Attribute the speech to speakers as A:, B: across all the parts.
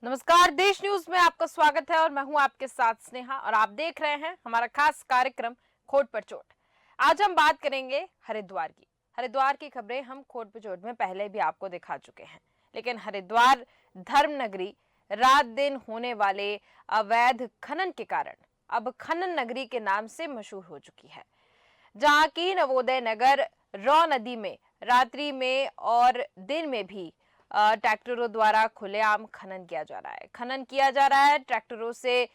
A: नमस्कार, देश न्यूज में आपका स्वागत है और मैं हूं आपके साथ स्नेहा और आप देख रहे हैं हमारा खास कार्यक्रम खोट पर चोट। आज हम बात करेंगे हरिद्वार की। हरिद्वार की खबरें हम खोट पर चोट में पहले भी आपको दिखा चुके हैं, लेकिन हरिद्वार धर्म नगरी रात दिन होने वाले अवैध खनन के कारण अब खनन नगरी के नाम से मशहूर हो चुकी है, जहां की नवोदय नगर रौ नदी में रात्रि में और दिन में भी ट्रैक्टरों द्वारा खुलेआम खनन किया जा रहा है। ट्रैक्टरों से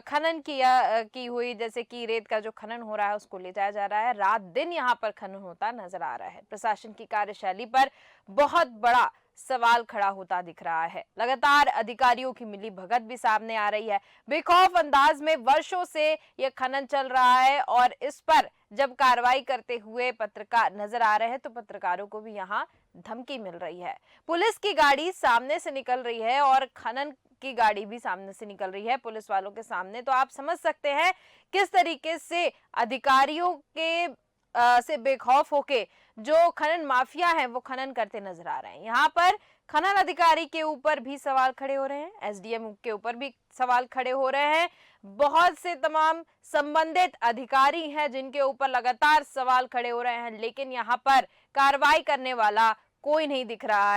A: खनन की हुई, जैसे कि रेत का जो खनन हो रहा है उसको ले जाया जा रहा है। रात दिन यहाँ पर खनन होता नजर आ रहा है। प्रशासन की कार्यशैली पर बहुत बड़ा सवाल खड़ा होता दिख रहा है। लगातार अधिकारियों की मिली भगत भी सामने आ रही है। बेखौफ अंदाज में वर्षों से यह खनन चल रहा है और इस पर जब कार्रवाई करते हुए पत्रकार नजर आ रहे हैं तो पत्रकारों को भी यहाँ धमकी मिल रही है। पुलिस की गाड़ी सामने से निकल रही है और खनन की गाड़ी भी सामने से निकल रही है पुलिस वालों के सामने। तो आप समझ सकते हैं किस तरीके से अधिकारियों के से बेखौफ होके जो खनन माफिया हैं वो खनन करते नजर आ रहे हैं। यहाँ पर खनन अधिकारी के ऊपर भी सवाल खड़े हो रहे हैं, एसडीएम के ऊपर भी सवाल खड़े हो रहे हैं। बहुत से तमाम संबंधित अधिकारी हैं जिनके ऊपर लगातार सवाल खड़े हो रहे हैं, लेकिन यहाँ पर कार्रवाई करने वाला कोई नहीं दिख रहा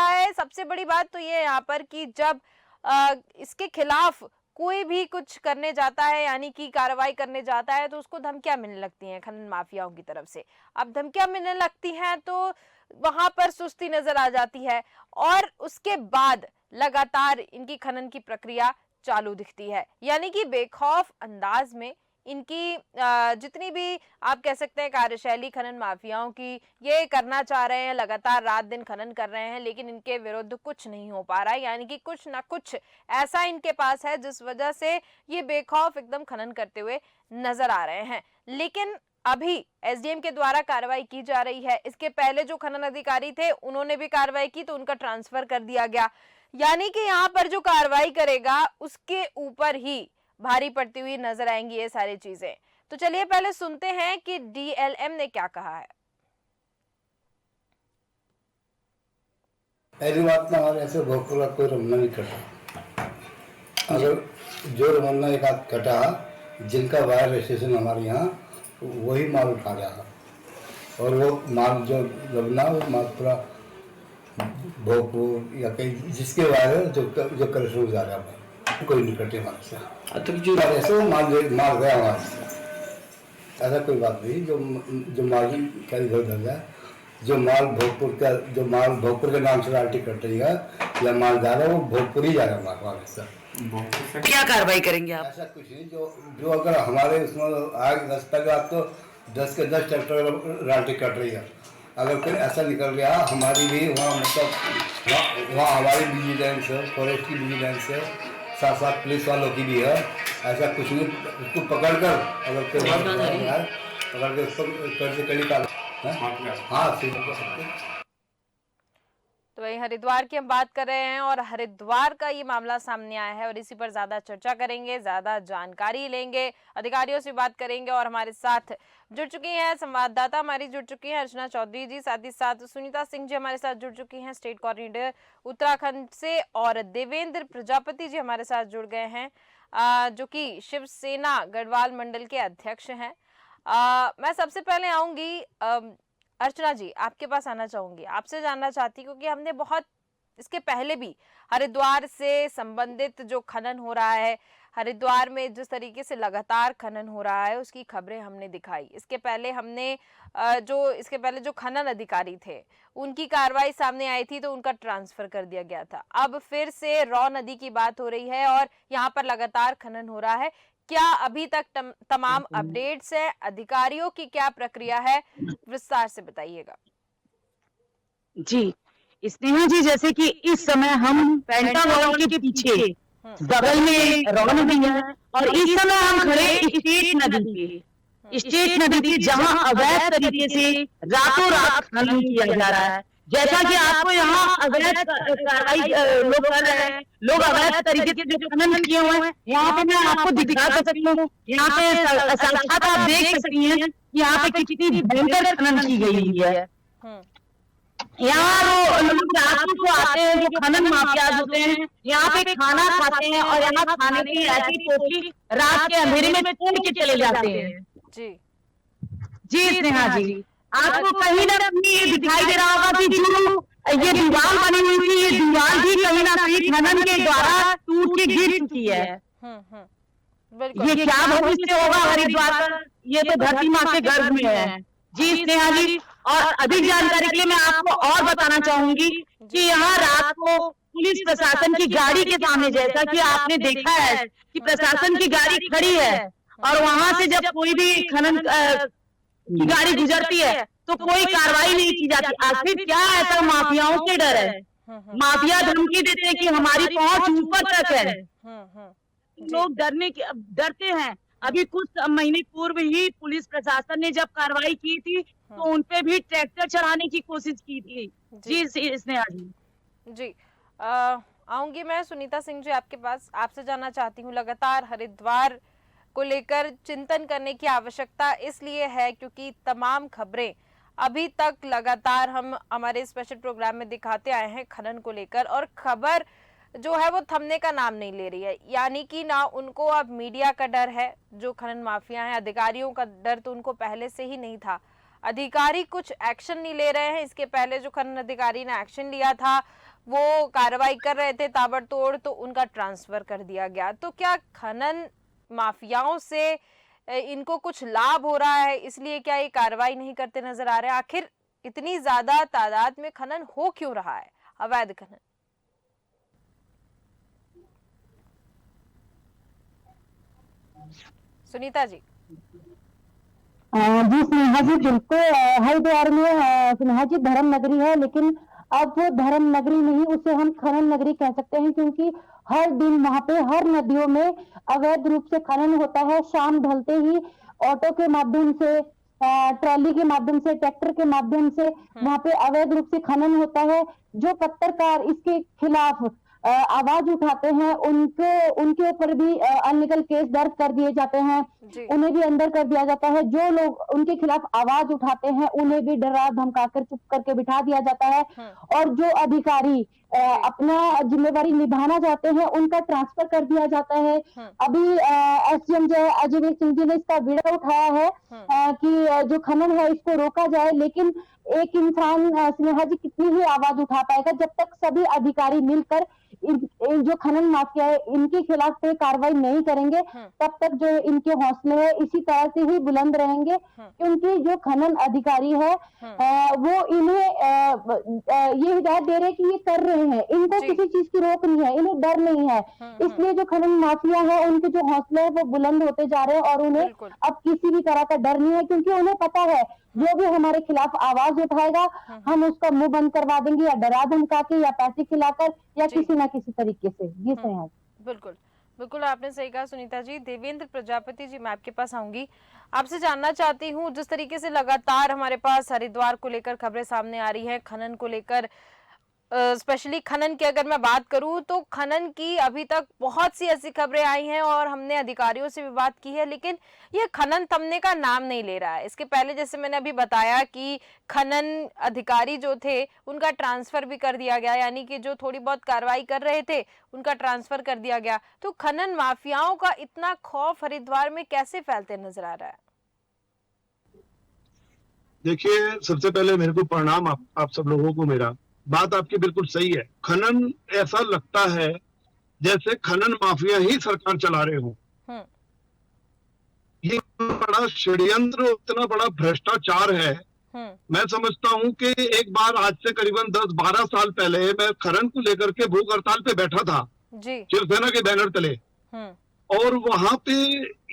A: है। सबसे बड़ी बात तो ये यहाँ पर कि जब इसके खिलाफ कोई भी कुछ करने जाता है, यानी कि कार्रवाई करने जाता है, तो उसको धमकियां मिलने लगती हैं खनन माफियाओं की तरफ से। अब धमकियां मिलने लगती हैं तो वहां पर सुस्ती नजर आ जाती है और उसके बाद लगातार इनकी खनन की प्रक्रिया चालू दिखती है। यानी कि बेखौफ अंदाज में इनकी जितनी भी आप कह सकते हैं कार्यशैली खनन माफियाओं की, ये करना चाह रहे हैं, लगातार रात दिन खनन कर रहे हैं, लेकिन इनके विरुद्ध कुछ नहीं हो पा रहा है। यानी कि कुछ ना कुछ ऐसा इनके पास है जिस वजह से ये बेखौफ एकदम खनन करते हुए नजर आ रहे हैं। लेकिन अभी एसडीएम के द्वारा कार्रवाई की जा रही है। इसके पहले जो खनन अधिकारी थे उन्होंने भी कार्रवाई की तो उनका ट्रांसफर कर दिया गया। यानी कि यहाँ पर जो कार्रवाई करेगा उसके ऊपर ही भारी पड़ती हुई नजर आएंगी ये सारी चीजें। तो चलिए पहले सुनते हैं कि डीएलएम ने क्या कहा है।
B: पहली बात ना, हमारे ऐसे भोगपुर का कोई रमना नहीं कटा। अगर जो रमना एक हाथ कटा, जिनका वायर रजिस्ट्रेशन हमारे यहाँ, वही माल उठा रहा और वो माल जो रमना वो माल पूरा भोगपुर या कहीं जिसके वायर जो कलेक्शन जा रहा है कोई नहीं कटे हमारे से। जो ऐसे वो माल गया हमारे से, ऐसा कोई बात नहीं। जो माल का इधर उधर जाए, जो माल भोगपुर के नाम से राल्टी कट रही है या माल जा रहा है वो भोगपुर ही जा रहा है हमारे से।
C: क्या कार्रवाई करेंगे आप?
B: ऐसा कुछ नहीं। जो अगर हमारे उसमें आगे 10 पहले आप तो 10 के 10 ट्रैक्टर राल्टी कट रही है, अगर कोई ऐसा निकल गया हमारी भी वहाँ मतलब वहाँ हमारी विजिलेंस है, फॉरेस्ट की विजिलेंस है, साथ साथ पुलिस वालों की भी है। ऐसा कुछ नहीं, उसको पकड़ कर अगर कोई पकड़ के उसको कर से कड़ी का
A: तो वही हरिद्वार की हम बात कर रहे हैं और हरिद्वार का ये मामला सामने आया है और इसी पर ज्यादा चर्चा करेंगे, ज्यादा जानकारी लेंगे, अधिकारियों से बात करेंगे। और हमारे साथ जुड़ चुकी हैं संवाददाता हमारी जुड़ चुकी हैं अर्चना चौधरी जी, साथ ही साथ सुनीता सिंह जी हमारे साथ जुड़ चुकी हैं स्टेट कोऑर्डिनेटर उत्तराखंड से, और देवेंद्र प्रजापति जी हमारे साथ जुड़ गए हैं जो कि शिवसेना गढ़वाल मंडल के अध्यक्ष हैं। मैं सबसे पहले आऊंगी अर्चना जी, आपके पास आना चाहूंगी, आपसे जानना चाहती क्योंकि हमने बहुत इसके पहले भी हरिद्वार से संबंधित जो खनन हो रहा है, हरिद्वार में जिस तरीके से लगातार खनन हो रहा है उसकी खबरें हमने दिखाई। इसके पहले जो खनन अधिकारी थे उनकी कार्रवाई सामने आई थी तो उनका ट्रांसफर कर दिया गया था। अब फिर से रौ नदी की बात हो रही है और यहाँ पर लगातार खनन हो रहा है। क्या अभी तक तमाम अपडेट्स है, अधिकारियों की क्या प्रक्रिया है, विस्तार से बताइएगा।
C: जी स्नेहा जी, जैसे कि इस समय हम पेंटागन के पीछे बगल में रौ नदी है और इस समय हम खड़े स्टेट नदी पे, जहां अवैध तरीके से रातों रात खनन किया जा रहा है। जैसा कि आपको यहाँ अवैध कार्रवाई लोग कर रहे हैं, लोग अवैध तरीके से जो खनन किए हुए हैं यहाँ पे मैं आपको दिखा सकती हूँ। यहाँ पे साक्षात आप देख सकती हैं यहाँ पे कितनी भयंकर खनन की गई है। यहाँ लोग रात को आते हैं, जो खनन माफियाज होते हैं, यहाँ पे खाना खाते हैं और यहाँ खाने की ऐसी पोटली रात के अंधेरे में तोड़ के चले जाते हैं।
A: जी
C: जी स्नेहा जी, आपको कहीं ना कहीं ये दिखाई दे रहा होगा कि जो ये दीवार बनी हुई थी, ये दीवार भी कहीं ना कहीं खनन के द्वारा टूट के गिर चुकी है।
A: बिल्कुल।
C: ये क्या भविष्य होगा हरिद्वार का, ये तो धरती माँ के गर्भ में है। जी स्नेहा जी, और अधिक जानकारी के लिए मैं आपको और बताना चाहूंगी कि यहाँ रात को पुलिस प्रशासन की गाड़ी के सामने, जैसा कि आपने देखा है कि प्रशासन की गाड़ी खड़ी है और वहां से जब कोई भी खनन की गाड़ी गुजरती है तो कोई कार्रवाई नहीं की जाती। आखिर क्या ऐसा माफियाओं से डर है? माफिया धमकी देते हैं कि हमारी पहुंच ऊपर तक है, लोग डरते हैं। अभी कुछ महीने पूर्व ही पुलिस प्रशासन ने जब कार्रवाई की थी तो उनपे भी ट्रैक्टर चढ़ाने की कोशिश की थी। जी स्नेहा जी।
A: जी आऊंगी मैं सुनीता सिंह जी आपके पास। आपसे जानना चाहती हूँ, लगातार हरिद्वार को लेकर चिंतन करने की आवश्यकता इसलिए है क्योंकि तमाम खबरें अभी तक लगातार हम हमारे स्पेशल प्रोग्राम में दिखाते आए हैं खनन को लेकर, और खबर जो है वो थमने का नाम नहीं ले रही है। यानी कि ना उनको अब मीडिया का डर है, जो खनन माफिया हैं, अधिकारियों का डर तो उनको पहले से ही नहीं था। अधिकारी कुछ एक्शन नहीं ले रहे हैं। इसके पहले जो खनन अधिकारी ने एक्शन लिया था वो कार्रवाई कर रहे थे ताबड़तोड़, तो उनका ट्रांसफर कर दिया गया। तो क्या खनन माफियाओं से इनको कुछ लाभ हो रहा है, इसलिए क्या ये कार्रवाई नहीं करते नजर आ रहे हैं? आखिर इतनी ज्यादा तादाद में खनन हो क्यों रहा है, अवैध खनन? सुनीता जी।
D: जी स्नेहा जी, बिल्कुल हरिद्वार में स्नेहा जी धर्म नगरी है, लेकिन अब वो धर्म नगरी नहीं, उसे हम खनन नगरी कह सकते हैं, क्योंकि हर दिन वहां पे हर नदियों में अवैध रूप से खनन होता है। शाम ढलते ही ऑटो के माध्यम से, ट्रॉली के माध्यम से, ट्रैक्टर के माध्यम से वहां पे अवैध रूप से खनन होता है। जो पत्रकार इसके खिलाफ आवाज उठाते हैं उनके ऊपर भी अनलीगल केस दर्ज कर दिए जाते हैं, उन्हें भी अंदर कर दिया जाता है। जो लोग उनके खिलाफ आवाज उठाते हैं उन्हें भी डरा धमकाकर चुप करके बिठा दिया जाता है, और जो अधिकारी अपना जिम्मेवारी निभाना चाहते हैं उनका ट्रांसफर कर दिया जाता है। अभी एसडीएम अजय सिंह जी ने इसका विड़ा उठाया है कि जो खनन है इसको रोका जाए, लेकिन एक इंसान स्नेहा जी कितनी ही आवाज उठा पाएगा जब तक सभी अधिकारी मिलकर इन जो खनन माफिया है इनके खिलाफ कोई कार्रवाई नहीं करेंगे, तब तक जो इनके हौसले है इसी तरह से ही बुलंद रहेंगे। क्योंकि जो खनन अधिकारी है वो इन्हें ये हिदायत दे रहे हैं कि ये कर रहे हैं, इनको किसी चीज की रोक नहीं है, इन्हें डर नहीं है। इसलिए जो खनन माफिया है उनके जो हौसले है वो बुलंद होते जा रहे हैं और उन्हें अब किसी भी तरह का डर नहीं है, क्योंकि उन्हें पता है जो भी हमारे खिलाफ आवाज उठाएगा हम उसका मुंह बंद करवा देंगे, या डरा धमका के, या पैसे खिलाकर, या किसी ना किसी तरीके से। जी सही।
A: बिल्कुल बिल्कुल आपने सही कहा सुनीता जी। देवेंद्र प्रजापति जी, मैं आपके पास आऊंगी। आपसे जानना चाहती हूँ, जिस तरीके से लगातार हमारे पास हरिद्वार को लेकर खबरें सामने आ रही हैं, खनन को लेकर, स्पेशली खनन की अगर मैं बात करूं तो खनन की अभी तक बहुत सी ऐसी खबरें आई हैं और हमने अधिकारियों से भी बात की है, लेकिन ये खनन थमने का नाम नहीं ले रहा है। इसके पहले जैसे मैंने अभी बताया कि खनन अधिकारी जो थे उनका ट्रांसफर भी कर दिया गया, यानी कि जो थोड़ी बहुत कार्रवाई कर रहे थे उनका ट्रांसफर कर दिया गया। तो खनन माफियाओं का इतना खौफ हरिद्वार में कैसे फैलते नजर आ रहा है?
E: देखिए, सबसे पहले मेरे को प्रणाम आप सब लोगों को। मेरा बात आपकी बिल्कुल सही है। खनन ऐसा लगता है जैसे खनन माफिया ही सरकार चला रहे हो। ये बड़ा षड्यंत्र, इतना बड़ा भ्रष्टाचार है। मैं समझता हूँ कि एक बार आज से करीबन 10-12 साल पहले मैं खनन को लेकर के भूख हड़ताल पे बैठा था शिवसेना के बैनर तले, और वहां पे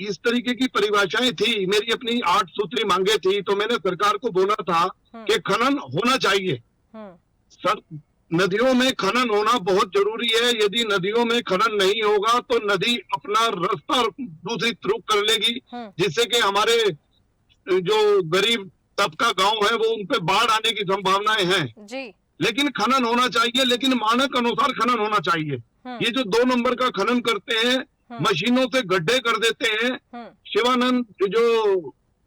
E: इस तरीके की परिभाषाएं थी, मेरी अपनी 8 सूत्री मांगे थी। तो मैंने सरकार को बोला था कि खनन होना चाहिए, सर नदियों में खनन होना बहुत जरूरी है। यदि नदियों में खनन नहीं होगा तो नदी अपना रास्ता दूसरी रुख कर लेगी, जिससे कि हमारे जो गरीब तबका गांव है वो उन पे बाढ़ आने की संभावनाएं हैं जी। लेकिन खनन होना चाहिए, लेकिन मानक अनुसार खनन होना चाहिए। ये जो 2 नंबर का खनन करते हैं, मशीनों से गड्ढे कर देते हैं। शिवानंद जो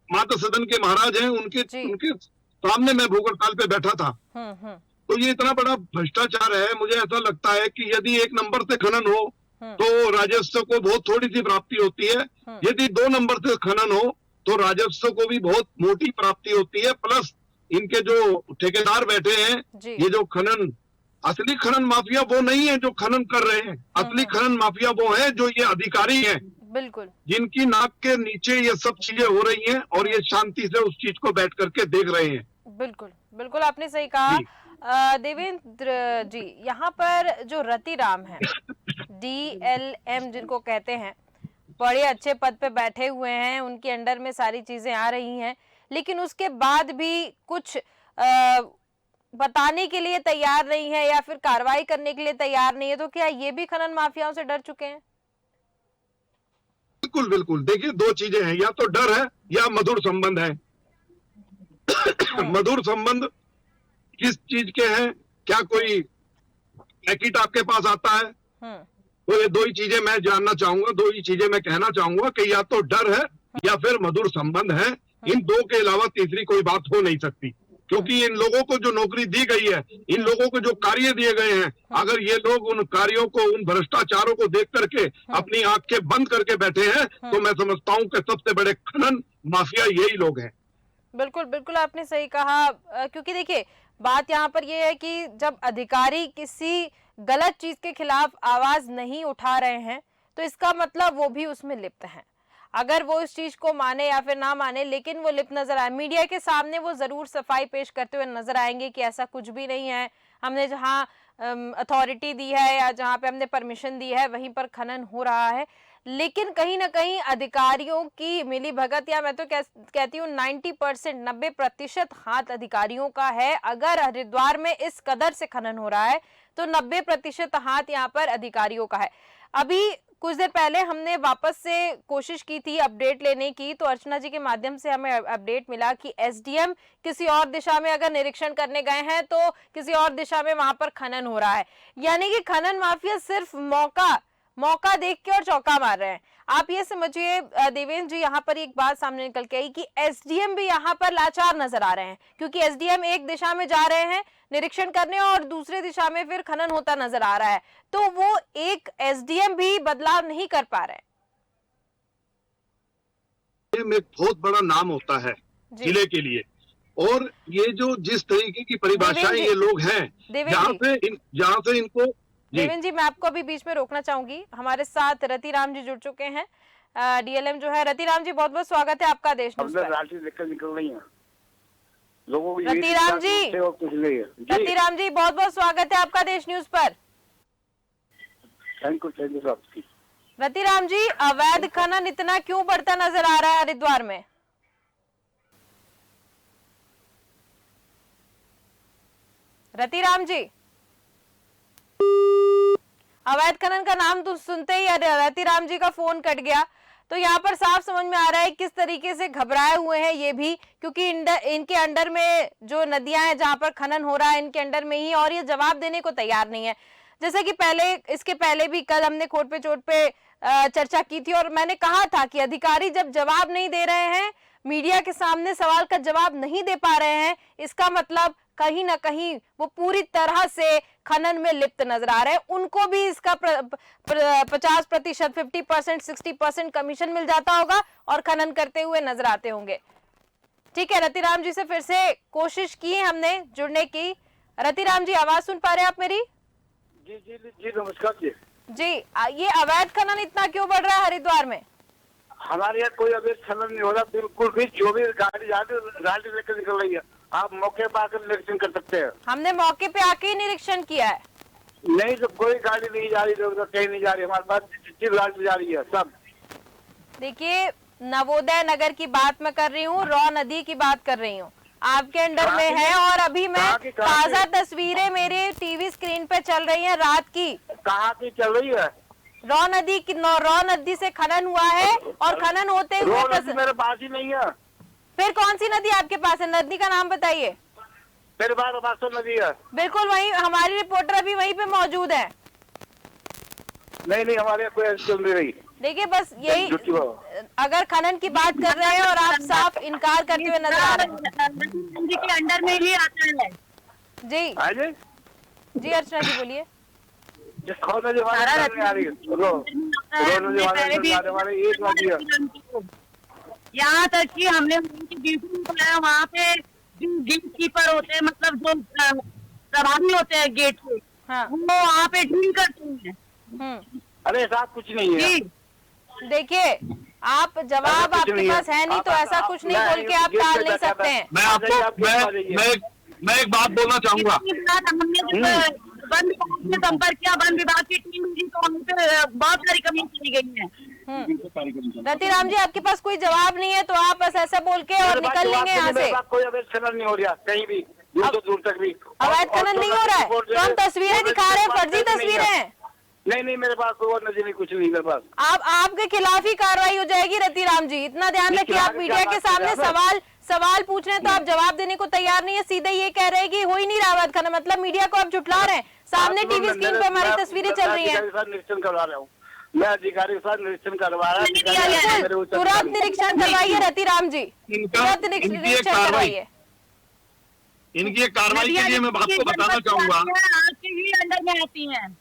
E: माता सदन के महाराज हैं उनके सामने मैं भूख हड़ताल पे बैठा था। तो ये इतना बड़ा भ्रष्टाचार है। मुझे ऐसा लगता है कि यदि 1 नंबर से खनन हो तो राजस्व को बहुत थोड़ी सी प्राप्ति होती है, यदि 2 नंबर से खनन हो तो राजस्व को भी बहुत मोटी प्राप्ति होती है। प्लस इनके जो ठेकेदार बैठे हैं, ये जो खनन, असली खनन माफिया वो नहीं है जो खनन कर रहे हैं, असली खनन माफिया वो है जो ये अधिकारी हैं,
A: बिल्कुल, जिनकी
E: नाक के नीचे ये सब चीजें हो रही हैं और ये शांति से उस चीज को बैठ करके देख रहे हैं।
A: बिल्कुल बिल्कुल, आपने सही कहा। देवेंद्र जी, यहाँ पर जो रतिराम है, DLM जिनको कहते हैं, बड़े अच्छे पद पे बैठे हुए हैं, उनके अंडर में सारी चीजें आ रही हैं, लेकिन उसके बाद भी कुछ बताने के लिए तैयार नहीं है या फिर कार्रवाई करने के लिए तैयार नहीं है, तो क्या ये भी खनन माफियाओं से डर चुके हैं?
E: बिल्कुल बिल्कुल, देखिए 2 चीजें हैं, या तो डर है या मधुर संबंध है। मधुर संबंध किस चीज के हैं? क्या कोई पैकेट आपके पास आता है? तो ये 2 ही चीजें मैं जानना चाहूंगा, 2 ही चीजें मैं कहना चाहूंगा कि या तो डर है या फिर मधुर संबंध है। इन 2 के अलावा तीसरी कोई बात हो नहीं सकती, क्योंकि इन लोगों को जो नौकरी दी गई है, इन लोगों को जो कार्य दिए गए हैं, अगर ये लोग उन कार्यों को, उन भ्रष्टाचारों को देख करके अपनी आंखें बंद करके बैठे हैं, तो मैं समझता हूं कि सबसे बड़े खनन माफिया यही लोग हैं।
A: बिल्कुल बिल्कुल, आपने सही कहा। क्योंकि देखिए, बात यहाँ पर ये है कि जब अधिकारी किसी गलत चीज के खिलाफ आवाज नहीं उठा रहे हैं, तो इसका मतलब वो भी उसमें लिप्त हैं। अगर वो इस चीज को माने या फिर ना माने, लेकिन वो लिप्त नजर आए, मीडिया के सामने वो जरूर सफाई पेश करते हुए नजर आएंगे कि ऐसा कुछ भी नहीं है, हमने जहाँ अथॉरिटी दी है या जहाँ पे हमने परमिशन दी है वहीं पर खनन हो रहा है। लेकिन कहीं ना कहीं अधिकारियों की मिली भगत, या मैं तो कहती हूँ 90%, 90% हाथ अधिकारियों का है। अगर हरिद्वार में इस कदर से खनन हो रहा है तो 90% हाथ यहाँ पर अधिकारियों का है। अभी कुछ देर पहले हमने वापस से कोशिश की थी अपडेट लेने की, तो अर्चना जी के माध्यम से हमें अपडेट मिला कि SDM किसी और दिशा में अगर निरीक्षण करने गए हैं तो किसी और दिशा में वहां पर खनन हो रहा है। यानी कि खनन माफिया सिर्फ मौका देख के और चौका मार रहे हैं। आप ये समझिए देवेंद्र जी, यहाँ पर एक बात सामने निकल के आई कि SDM भी यहाँ पर लाचार नजर आ रहे हैं, क्योंकि SDM एक दिशा में जा रहे हैं निरीक्षण करने और दूसरे दिशा में फिर खनन होता नजर आ रहा है, तो वो एक SDM भी बदलाव नहीं कर पा रहे।
E: में बहुत बड़ा नाम होता है जिले के लिए, और ये जो जिस तरीके की परिभाषाएं ये लोग हैं, जहाँ से इनको
C: देवेंद्र जी, मैं आपको अभी बीच में रोकना चाहूंगी। हमारे साथ रतिराम जी जुड़ चुके हैं, DLM जो है। रतिराम जी, बहुत बहुत स्वागत है आपका देश न्यूज पर।
F: निकल रही है लोगों को।
C: रतिराम जी बहुत बहुत स्वागत है आपका देश न्यूज पर।
F: Thank you.
C: रतिराम जी, अवैध खनन इतना क्यों बढ़ता नजर आ रहा है हरिद्वार में? रतिराम जी, अवैध खनन का नाम तो सुनते ही रतिराम जी का फोन कट गया। तो यहाँ पर साफ समझ में आ रहा है किस तरीके से घबराए हुए हैं ये भी, क्योंकि इनके अंडर में जो नदियां हैं जहां पर खनन हो रहा है इनके अंडर में ही, और ये जवाब देने को तैयार नहीं है। जैसे कि इसके पहले भी कल हमने खोट पे चोट पे चर्चा की थी और मैंने कहा था कि अधिकारी जब जवाब नहीं दे रहे हैं, मीडिया के सामने सवाल का जवाब नहीं दे पा रहे हैं, इसका मतलब कहीं ना कहीं वो पूरी तरह से खनन में लिप्त नजर आ रहे हैं। उनको भी इसका 50%, 50%, 60% कमीशन मिल जाता होगा और खनन करते हुए नजर आते होंगे। ठीक है, रतिराम जी से फिर से कोशिश की हमने जुड़ने की। रतिराम जी, आवाज सुन पा रहे हैं आप मेरी?
F: जी नमस्कार जी।
C: जी, ये अवैध खनन इतना क्यों बढ़ रहा है हरिद्वार में?
F: हमारे यहाँ कोई अवैध खनन नहीं हो रहा, बिल्कुल भी। जो भी गाड़ी गाड़ी लेकर निकल रही है, आप मौके पर आकर निरीक्षण कर सकते हैं।
C: हमने मौके पे आके ही निरीक्षण किया है।
F: नहीं तो कोई गाड़ी नहीं जा रही, लोग कहीं नहीं जा रही, हमारे पास जितनी गाड़ी जा रही है सब।
C: देखिए, नवोदय नगर की बात मैं कर रही हूँ, रॉ नदी की बात कर रही हूँ, आपके अंडर में है। और अभी मैं ताजा तस्वीरें मेरे टीवी स्क्रीन पे चल रही हैं रात की।
F: कहाँ की चल रही है?
C: रॉ नदी से खनन हुआ है और खनन होते हुए
F: मेरे पास ही नहीं है।
C: फिर कौन सी नदी आपके पास है? नदी का नाम बताइए।
F: मेरे पास तो नदी है।
C: बिल्कुल, वही हमारी रिपोर्टर अभी वहीं पे मौजूद है।
F: नहीं, हमारे यहाँ कोई ऐसी चल नहीं रही।
C: देखिए, बस यही, अगर खनन की बात कर रहे हैं और आप साफ इनकार करते हुए नजर आ रहे हैं।
D: नदी के अंडर में ही आता है।
A: जी
F: हाँ जी,
A: जी अर्चना जी बोलिए।
F: ये खोने जो वाले नहीं आ रही है, रोने जो वाले एक नदी है।
C: यहाँ तक कि हमने उनकी ड्यूटी बनाया, वहाँ पे जो गेट कीपर होते हैं, मतलब जो प्रभारी होते हैं गेट के,
A: हाँ
C: वो वहाँ पे ड्रिल करते हैं।
F: अरे साथ कुछ नहीं है।
C: जी
A: देखिए, आप जवाब आपके पास है नहीं तो ऐसा कुछ नहीं बोल के आप टाल नहीं सकते हैं।
E: मैं आपको मैं एक बात बोलना चाहूंगा।
C: हमने वन विभाग से संपर्क किया, वन विभाग की टीम मिली तो वहाँ पे बहुत सारी कमी की गई है।
A: रतिराम जी, आपके पास कोई जवाब नहीं है तो आप बस ऐसा बोल के और निकल लेंगे यहाँ से।
F: कोई अवैध खनन नहीं हो रहा कहीं भी, दूर तक भी
A: अवैध खनन नहीं हो रहा है तो हम तस्वीरें दिखा रहे हैं, फर्जी तस्वीरें हैं।
F: नहीं, मेरे पास कोई और नजर नहीं, कुछ नहीं मेरे पास।
A: आपके खिलाफ ही कार्रवाई हो जाएगी रतिराम जी, इतना ध्यान रखिए। आप मीडिया के सामने सवाल पूछ रहे हैं तो आप जवाब देने को तैयार नहीं है, सीधे ये कह रहे हैं कि हो ही नहीं रहा अवैध खनन, मतलब मीडिया को आप झुठला रहे हैं। सामने टीवी स्क्रीन पे हमारी तस्वीरें चल रही है।
F: निरीक्षण करवा रहा हूँ मैं, अधिकारी के साथ निरीक्षण करवा रहा हूँ।
A: तुरंत निरीक्षण करवाइए रतिराम जी, तुरंत निरीक्षण करवाइए।
E: इनकी एक कार्रवाई के लिए मैं आपको बताना चाहूंगा,
C: आपके ही अंडर में आती हैं।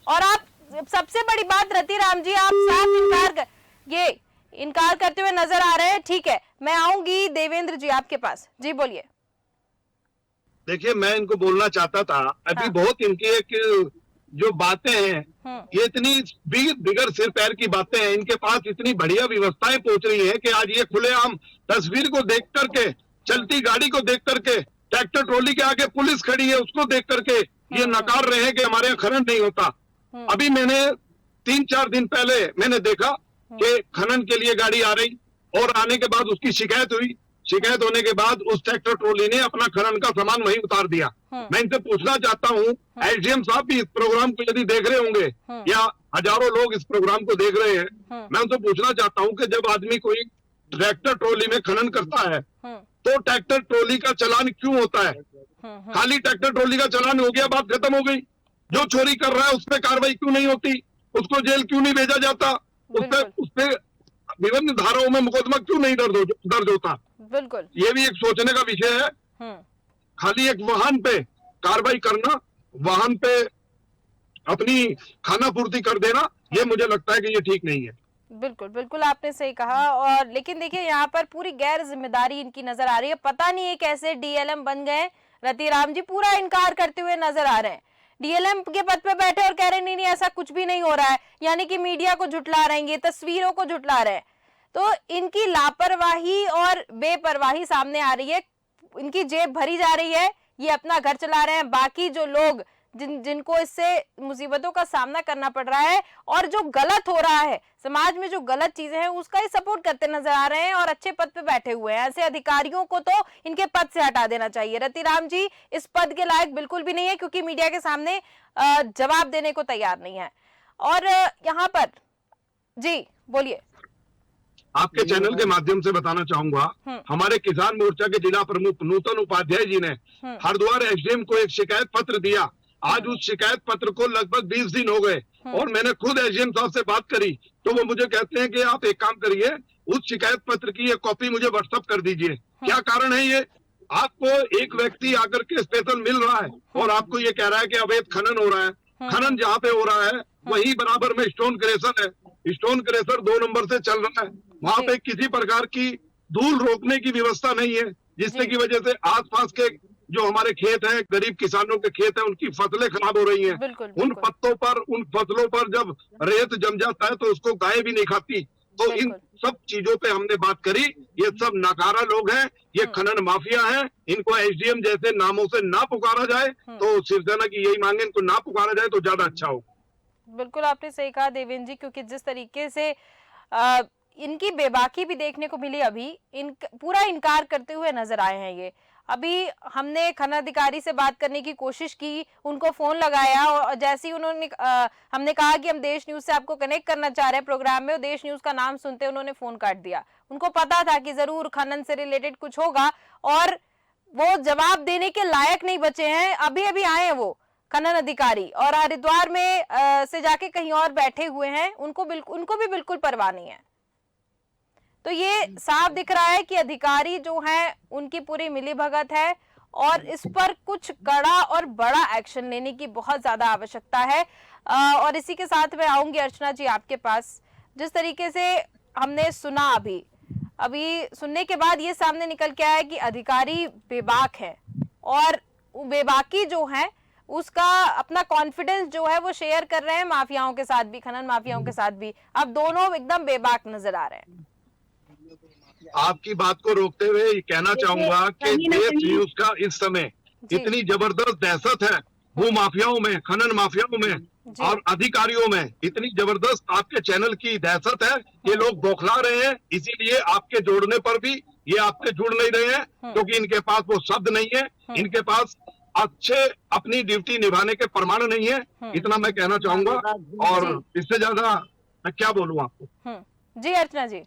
A: और आप सबसे बड़ी बात रतिराम जी, आप साफ इनकार करते हुए नजर आ रहे हैं। ठीक है, मैं आऊंगी देवेंद्र जी आपके पास। जी बोलिए।
E: देखिए मैं इनको बोलना चाहता था अभी,
A: हाँ।
E: बहुत इनकी एक जो बातें हैं ये इतनी बिगर सिर पैर की बातें हैं। इनके पास इतनी बढ़िया व्यवस्थाएं पहुंच रही हैं कि आज ये खुलेआम तस्वीर को देख करके, चलती गाड़ी को देख करके, ट्रैक्टर ट्रॉली के आगे पुलिस खड़ी है उसको देख करके ये नकार रहे हैं कि हमारे यहाँ खनन नहीं होता। अभी मैंने 3-4 दिन पहले मैंने देखा कि खनन के लिए गाड़ी आ रही और आने के बाद उसकी शिकायत हुई। शिकायत होने के बाद उस ट्रैक्टर ट्रॉली ने अपना खनन का सामान वहीं उतार दिया। मैं इनसे पूछना चाहता हूँ, एसडीएम साहब भी इस प्रोग्राम को यदि देख रहे होंगे या हजारों लोग इस प्रोग्राम को देख रहे हैं, मैं उनसे पूछना चाहता हूँ कि जब आदमी कोई ट्रैक्टर ट्रॉली में खनन करता है तो ट्रैक्टर ट्रॉली का चालान क्यों होता है? खाली ट्रैक्टर ट्रॉली का चालान हो गया, बात खत्म हो गई। जो चोरी कर रहा है उस पर कार्रवाई क्यों नहीं होती? उसको जेल क्यों नहीं भेजा जाता? उस पे विभिन्न धाराओं में मुकदमा क्यों नहीं दर्ज होता?
A: बिल्कुल,
E: ये भी एक सोचने का विषय है। खाली एक वाहन पे कार्रवाई करना, वाहन पे अपनी खाना पूर्ति कर देना, ये मुझे लगता है कि ये ठीक नहीं है।
A: बिल्कुल बिल्कुल आपने सही कहा। और लेकिन देखिए यहाँ पर पूरी गैर जिम्मेदारी इनकी नजर आ रही है। पता नहीं ये कैसे डीएलएम बन गए। रतिराम जी पूरा इनकार करते हुए नजर आ रहे हैं। डीएलएम के पद पे बैठे और कह रहे नहीं ऐसा कुछ भी नहीं हो रहा है, यानी कि मीडिया को झुठला रहे हैं, तस्वीरों को झुठला रहे हैं। तो इनकी लापरवाही और बेपरवाही सामने आ रही है। इनकी जेब भरी जा रही है, ये अपना घर चला रहे हैं। बाकी जो लोग जिनको इससे मुसीबतों का सामना करना पड़ रहा है और जो गलत हो रहा है समाज में, जो गलत चीजें हैं उसका ही सपोर्ट करते नजर आ रहे हैं और अच्छे पद पे बैठे हुए हैं। ऐसे अधिकारियों को तो इनके पद से हटा देना चाहिए। रतिराम जी इस पद के लायक बिल्कुल भी नहीं है, क्योंकि मीडिया के सामने जवाब देने को तैयार नहीं है। और यहाँ पर जी बोलिए।
E: आपके चैनल के माध्यम से बताना चाहूंगा, हमारे किसान मोर्चा के जिला प्रमुख नूतन उपाध्याय जी ने हरिद्वार एसडीएम को एक शिकायत पत्र दिया। आज उस शिकायत पत्र को लगभग 20 दिन हो गए और मैंने खुद एसडीएम साहब से बात करी तो वो मुझे कहते हैं कि आप एक काम करिए, उस शिकायत पत्र की एक कॉपी मुझे व्हाट्सएप कर दीजिए। क्या कारण है ये? आपको एक व्यक्ति आकर के स्पेशल मिल रहा है और आपको ये कह रहा है कि अवैध खनन हो रहा है। खनन जहाँ पे हो रहा है वही बराबर में स्टोन क्रेशर है। स्टोन क्रेशर 2 नंबर से चल रहा है। वहाँ पे किसी प्रकार की धूल रोकने की व्यवस्था नहीं है, जिससे की वजह से आसपास के जो हमारे खेत हैं, गरीब किसानों के खेत हैं, उनकी फसलें खराब हो रही हैं। उन पत्तों पर, उन फसलों पर जब रेत जम जाता है तो उसको गाय भी नहीं खाती। तो इन सब चीजों पे हमने बात करी। ये सब नाकारा लोग हैं, ये खनन माफिया हैं। इनको एसडीएम जैसे नामों से ना पुकारा जाए तो शिवसेना की यही मांगे, इनको ना पुकारा जाए तो ज्यादा अच्छा हो।
A: बिल्कुल आपने सही कहा देवेंद्र जी, क्योंकि जिस तरीके से इनकी बेबाकी भी देखने को मिली, अभी पूरा इनकार करते हुए नजर आए हैं ये। अभी हमने खनन अधिकारी से बात करने की कोशिश की, उनको फोन लगाया और जैसे ही उन्होंने हमने कहा कि हम देश न्यूज से आपको कनेक्ट करना चाह रहे हैं प्रोग्राम में, देश न्यूज का नाम सुनते उन्होंने फोन काट दिया। उनको पता था कि जरूर खनन से रिलेटेड कुछ होगा और वो जवाब देने के लायक नहीं बचे हैं। अभी अभी आए हैं वो खनन अधिकारी और हरिद्वार में से जाके कहीं और बैठे हुए हैं। उनको भी बिल्कुल परवाह नहीं है। तो ये साफ दिख रहा है कि अधिकारी जो हैं उनकी पूरी मिलीभगत है और इस पर कुछ कड़ा और बड़ा एक्शन लेने की बहुत ज्यादा आवश्यकता है। और इसी के साथ मैं आऊंगी अर्चना जी आपके पास। जिस तरीके से हमने सुना अभी सुनने के बाद ये सामने निकल के आया कि अधिकारी बेबाक है और बेबाकी जो है उसका अपना कॉन्फिडेंस जो है वो शेयर कर रहे हैं माफियाओं के साथ भी, खनन माफियाओं के साथ भी। अब दोनों एकदम बेबाक नजर आ रहे हैं।
E: आपकी बात को रोकते हुए ये कहना चाहूंगा कि देश न्यूज का इस समय इतनी जबरदस्त दहशत है भू माफियाओं में, खनन माफियाओं में और अधिकारियों में, इतनी जबरदस्त आपके चैनल की दहशत है। ये लोग बौखला रहे हैं, इसीलिए आपके जोड़ने पर भी ये आपसे जुड़ नहीं रहे हैं, क्योंकि इनके पास वो शब्द नहीं है, इनके पास अच्छे अपनी ड्यूटी निभाने के प्रमाण नहीं है। इतना मैं कहना चाहूंगा और इससे ज्यादा मैं क्या बोलूं आपको।
A: जी अर्चना जी,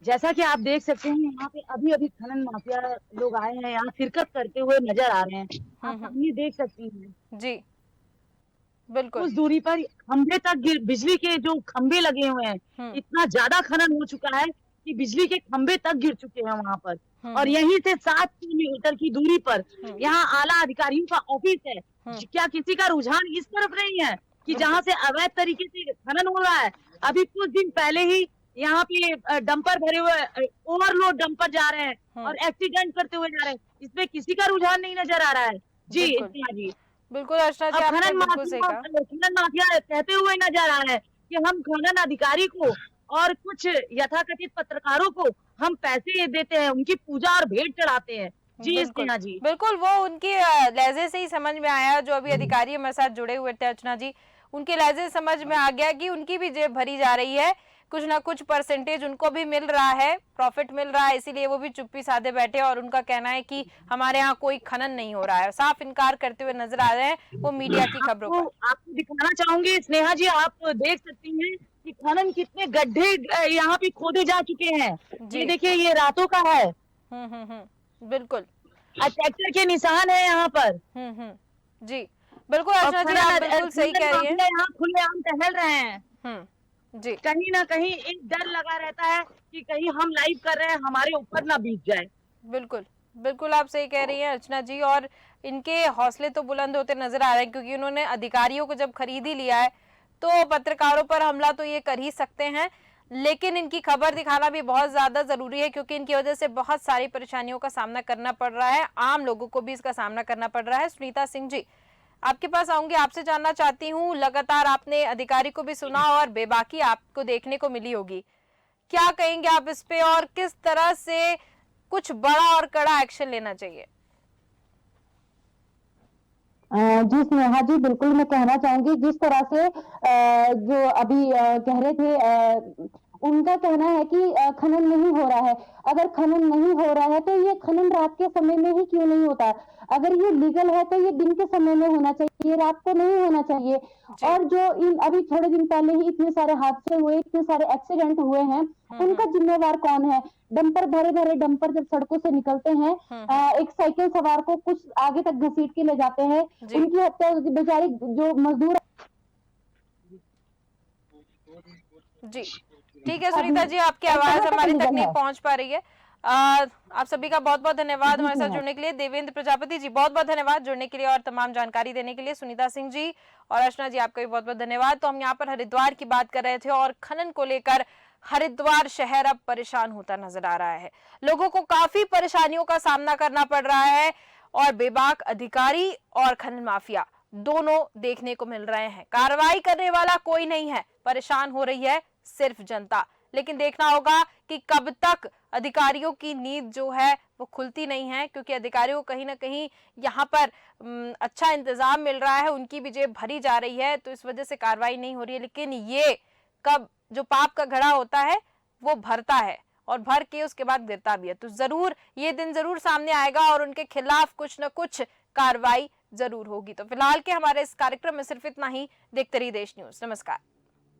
C: जैसा कि आप देख सकते हैं यहाँ पे अभी अभी खनन माफिया लोग आए हैं, यहाँ शिरकत करते हुए नजर आ रहे हैं। आप सामने देख सकती हैं
A: जी बिल्कुल।
C: उस दूरी पर खंभे तक बिजली के जो खंभे लगे हुए हैं, इतना ज्यादा खनन हो चुका है कि बिजली के खंभे तक गिर चुके हैं वहां पर। और यहीं से 7 किलोमीटर की दूरी पर यहाँ आला अधिकारियों का ऑफिस है। क्या किसी का रुझान इस तरफ नहीं है कि जहाँ से अवैध तरीके से खनन हो रहा है? अभी कुछ दिन पहले ही यहाँ पे डंपर भरे हुए ओवरलोड डंपर जा रहे हैं और एक्सीडेंट करते हुए जा रहे हैं। इसमें किसी का रुझान नहीं नजर आ रहा है। जी जी
A: बिल्कुल अर्चना जी, आपने बिल्कुल सही कहा।
C: खनन माफिया कहते हुए नजर आ रहे हैं कि हम खनन अधिकारी को और कुछ यथाकथित पत्रकारों को हम पैसे देते हैं, उनकी पूजा और भेंट चढ़ाते हैं। जी स्नेहा जी,
A: बिल्कुल वो उनकी लहजे से ही समझ में आया। जो अभी अधिकारी हमारे साथ जुड़े हुए थे अर्चना जी, उनके लहजे समझ में आ गया कि उनकी भी जेब भरी जा रही है, कुछ ना कुछ परसेंटेज उनको भी मिल रहा है, प्रॉफिट मिल रहा है, इसीलिए वो भी चुप्पी साधे बैठे और उनका कहना है कि हमारे यहाँ कोई खनन नहीं हो रहा है। साफ इनकार करते हुए नजर आ रहे हैं वो मीडिया की खबरों पर।
C: आपको दिखाना चाहूंगी स्नेहा जी, आप देख सकती हैं कि खनन कितने गड्ढे यहाँ पे खोदे जा चुके हैं। ये देखिए, ये रातों का है।
A: बिल्कुल
C: ट्रैक्टर के निशान है यहाँ पर।
A: जी बिल्कुल अर्चना जी, आप बिल्कुल सही कह रही हैं।
C: यहाँ खुलेआम टहल रहे हैं।
A: जी,
C: कहीं ना कहीं एक डर लगा रहता है कि कहीं हम लाइव कर रहे हैं हमारे ऊपर ना बीत जाए।
A: बिल्कुल बिल्कुल आप सही कह रही हैं अर्चना जी। और इनके हौसले तो बुलंद होते नजर आ रहे हैं, क्योंकि उन्होंने अधिकारियों को जब खरीद ही लिया है तो पत्रकारों पर हमला तो ये कर ही सकते हैं, लेकिन इनकी खबर दिखाना भी बहुत ज्यादा जरूरी है, क्योंकि इनकी वजह से बहुत सारी परेशानियों का सामना करना पड़ रहा है, आम लोगों को भी इसका सामना करना पड़ रहा है। सुनीता सिंह जी, आपके पास आऊंगी, आपसे जानना चाहती हूँ, लगातार आपने अधिकारी को भी सुना और बेबाकी आपको देखने को मिली होगी, क्या कहेंगे आप इस पे और किस तरह से कुछ बड़ा और कड़ा एक्शन लेना चाहिए?
D: जी स्नेहा जी, बिल्कुल मैं कहना चाहूंगी, जिस तरह से जो अभी कह रहे थे, उनका कहना है कि खनन नहीं हो रहा है। अगर खनन नहीं हो रहा है तो ये खनन रात के समय में ही क्यों नहीं होता? अगर ये लीगल है तो ये दिन के समय में होना चाहिए, रात को नहीं होना चाहिए। और जो अभी थोड़े दिन पहले ही इतने सारे हादसे हुए, इतने सारे एक्सीडेंट हुए हैं, उनका जिम्मेवार कौन है? डंपर, भरे भरे डंपर जब सड़कों से निकलते हैं, एक साइकिल सवार को कुछ आगे तक घसीट के ले जाते हैं, उनकी हत्या, बेचारी जो मजदूर।
A: जी ठीक है सुनीता जी, आपकी आवाज हमारे तक नहीं पहुंच पा रही है। आप सभी का बहुत बहुत धन्यवाद हमारे साथ जुड़ने के लिए। देवेंद्र प्रजापति जी, बहुत बहुत धन्यवाद जुड़ने के लिए और तमाम जानकारी देने के लिए। सुनीता सिंह जी और अर्चना जी, आपका भी बहुत बहुत धन्यवाद। तो हम यहाँ पर हरिद्वार की बात कर रहे थे और खनन को लेकर हरिद्वार शहर अब परेशान होता नजर आ रहा है। लोगों को काफी परेशानियों का सामना करना पड़ रहा है और बेबाक अधिकारी और खनन माफिया दोनों देखने को मिल रहे हैं। कार्रवाई करने वाला कोई नहीं है, परेशान हो रही है सिर्फ जनता। लेकिन देखना होगा कि कब तक अधिकारियों की नींद जो है वो खुलती नहीं है, क्योंकि अधिकारियों को कहीं ना कहीं यहाँ पर अच्छा इंतजाम मिल रहा है, उनकी भी जेब भरी जा रही है, तो इस वजह से कार्रवाई नहीं हो रही है। लेकिन ये कब जो पाप का घड़ा होता है वो भरता है और भर के उसके बाद गिरता भी है, तो जरूर ये दिन जरूर सामने आएगा और उनके खिलाफ कुछ न कुछ कार्रवाई जरूर होगी। तो फिलहाल के हमारे इस कार्यक्रम में सिर्फ इतना ही। देखते रहिए देश न्यूज। नमस्कार।